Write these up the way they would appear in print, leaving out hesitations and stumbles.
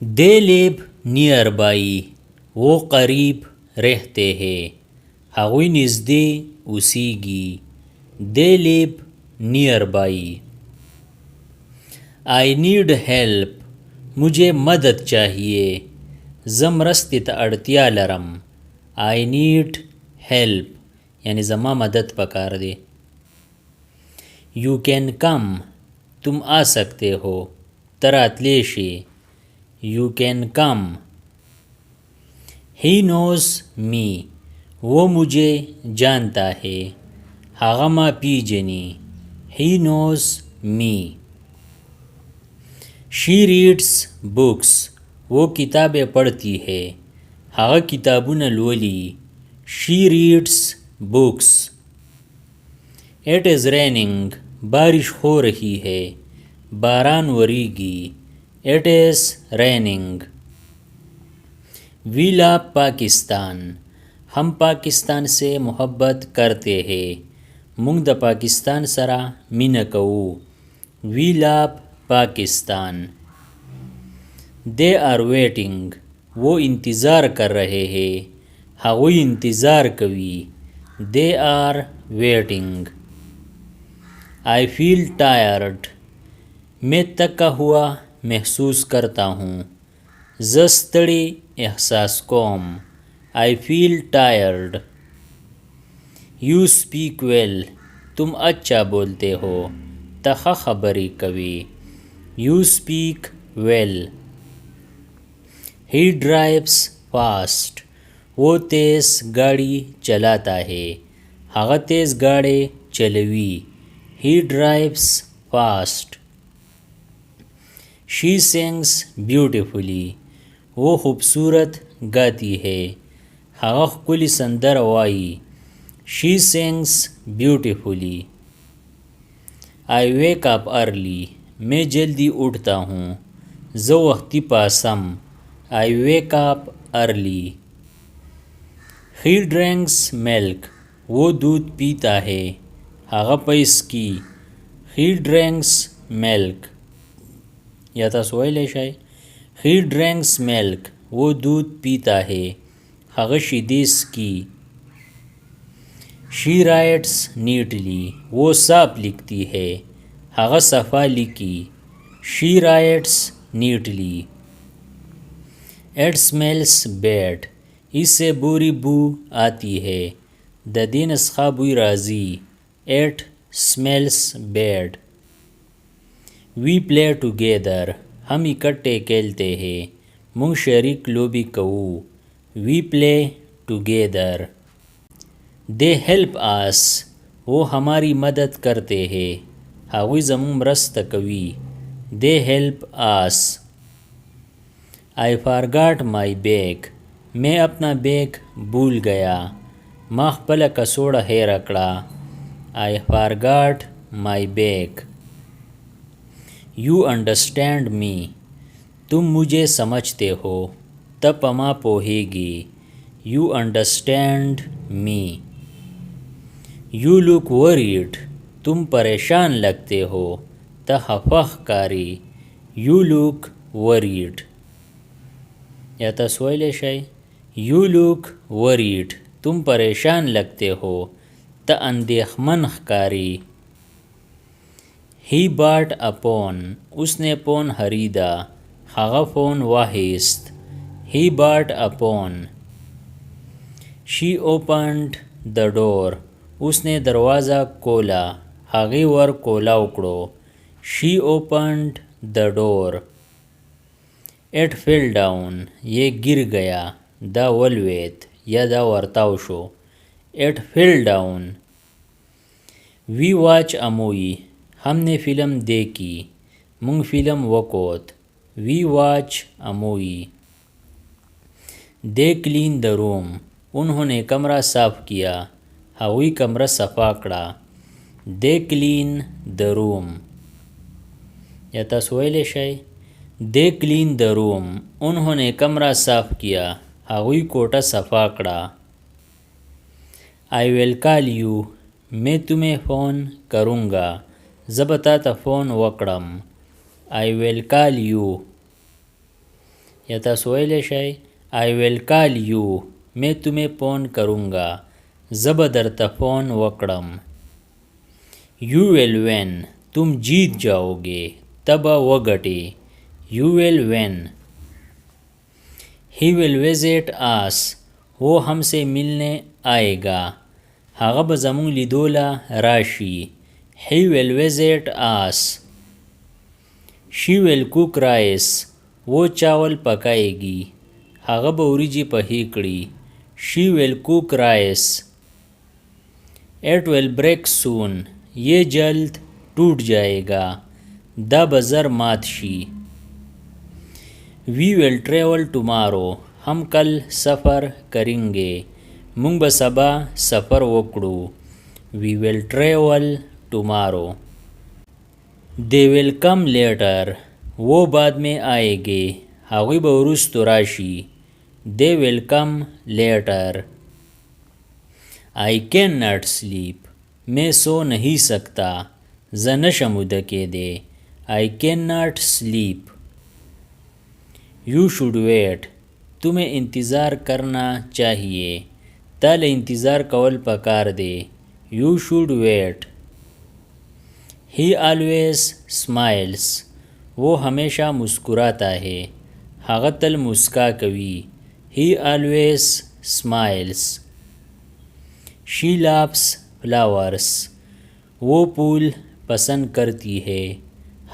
They live near by, वो करीब रहते हैं, हगुई नज़दे उसीगी। They live nearby. I need help, मुझे मदद चाहिए, ज़म रस्ते त अड़तिया लरम। आई नीड हेल्प यानी ज़मा मदद पकार दे। यू कैन कम, तुम आ सकते हो, तरातलेशे। You can come. He knows me, वो मुझे जानता है, हागमा पीजनी। He knows me. She reads books, वो किताबें पढ़ती है, हागा किताबुन लोली। She reads books. It is raining, बारिश हो रही है, बारान वरीगी। It is raining. We love Pakistan, हम पाकिस्तान से मोहब्बत करते हैं, मुंग द पाकिस्तान सरा मिन कऊ। We love Pakistan. They are waiting, वो इंतज़ार कर रहे हैं, हागुई इंतज़ार कवी। They are waiting. I feel tired, मैं थका हुआ महसूस करता हूँ, ज़स्तड़ी एहसास कोम। I feel tired. You speak well, तुम अच्छा बोलते हो, तखा खबरी कवी। You speak well. He drives fast, वो तेज़ गाड़ी चलाता है, हागा तेज़ गाड़ी चलवी। He drives fast. She sings beautifully, वो खूबसूरत गाती है, हागा खुली संदर वाई। She sings beautifully. I wake up early, मैं जल्दी उठता हूँ, जो वक्ती पासम। I wake up early. He drinks milk, वो दूध पीता है, हागा पैस की। He drinks milk. या था सोयल शाय। ही ड्रिंक्स मिल्क, वो दूध पीता है, हागा शिदीस की। शी राइट्स नीटली, वो साफ लिखती है, हागा सफ़ा लिखी। She writes neatly. It smells bad, इससे बुरी बू आती है, द दिन खबुई राजी। It smells bad. We play together, हम इकट्ठे खेलते हैं, मुंग शरीक लोबी कऊ। We play together. They help us, वो हमारी मदद करते हैं, हावी ज़मूम रस्त कवी। They help us. I forgot my bag, मैं अपना बैग भूल गया, माख पल कसोड़ा है रकड़ा। I forgot my bag. You understand me, तुम मुझे समझते हो, तपमा पोहेगी। You understand me. You look worried, तुम परेशान लगते हो, तहफ़ह कारी। You look worried. या तस्वील शाय। यू लुक वरीड, तुम परेशान लगते हो, त अंदेखमन कारी। ही बाट अपोन, उसने पोन हरीदा, हागा फोन वाहिस्त। He bat upon. She opened the door, उसने दरवाज़ा खोला, हागे वर खोला उकड़ो। She opened the door. It fell down, ये गिर गया, द वलवेत या द वर्तावशो। It fell down. We watch a movie, हमने फ़िल्म देखी, मुंग फ़िल्म वकोत। We watch a movie. They clean the room, उन्होंने कमरा साफ़ किया, हावी कमरा सफ़ा कड़ा। They clean the room. या तस्वील शाय। दे क्लीन द रूम, उन्होंने कमरा साफ़ किया, हावी कोटा सफ़ा कड़ा। आई विल कॉल यू, मैं तुम्हें फ़ोन करूँगा, ज़बता फ़ोन वकड़म। I will call you. या تاسو ویلی شئ I will call you मैं तुम्हें फोन करूँगा زه به درته فون وکړم You will win तुम जीत जाओगे तब वगटे You will win He will visit us वो हमसे मिलने आएगा هغه به زموږ لیدوله راشي He will visit us She will cook rice वो चावल पकाएगी هغه به وریجې پخې کړي She will cook rice It will break soon ये जल्द टूट जाएगा دا به زر مات شي We will travel tomorrow हम कल सफ़र करेंगे مونږ به سبا سفر وکړو We will travel tomorrow They will come later वो बाद में आएंगे هغوی به وروستو راشي They will come later I cannot sleep मैं सो नहीं सकता زه نشم ویده کیدی I cannot sleep You should wait तुम्हें इंतज़ार करना चाहिए ताले इंतज़ार कول पकार दे You should wait He always smiles वो हमेशा मुस्कुराता है هغه تل مسکا کوي He always smiles She loves flowers वो फूल पसंद करती है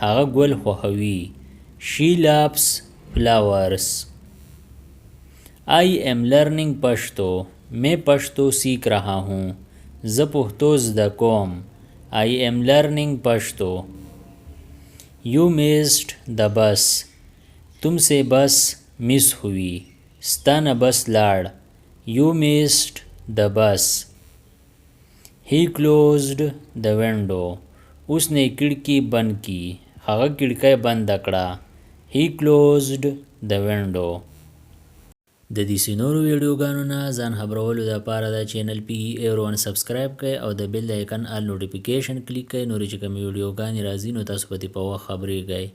هغه ګل خوښوي She loves flowers I am learning پښتو मैं पश्तो सीख रहा हूँ زه پښتو زده کوم I am learning Pashto You missed the bus तुमसे बस मिस हुई ستانه बस لاړ You missed the bus He closed the window उसने खिड़की बंद की هغه کړکۍ بند کړه He closed the window د دې نورو ویډیوګانو نه ځان خبرولو لپاره د چینل PE01 سبسکرایب کړئ او د بیل آیکن آل نوټیفیکیشن کلیک کړئ نورې چې کومې ویډیوګانې راځي نو تاسو په دې په وخت خبرېږئ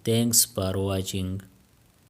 Thanks for watching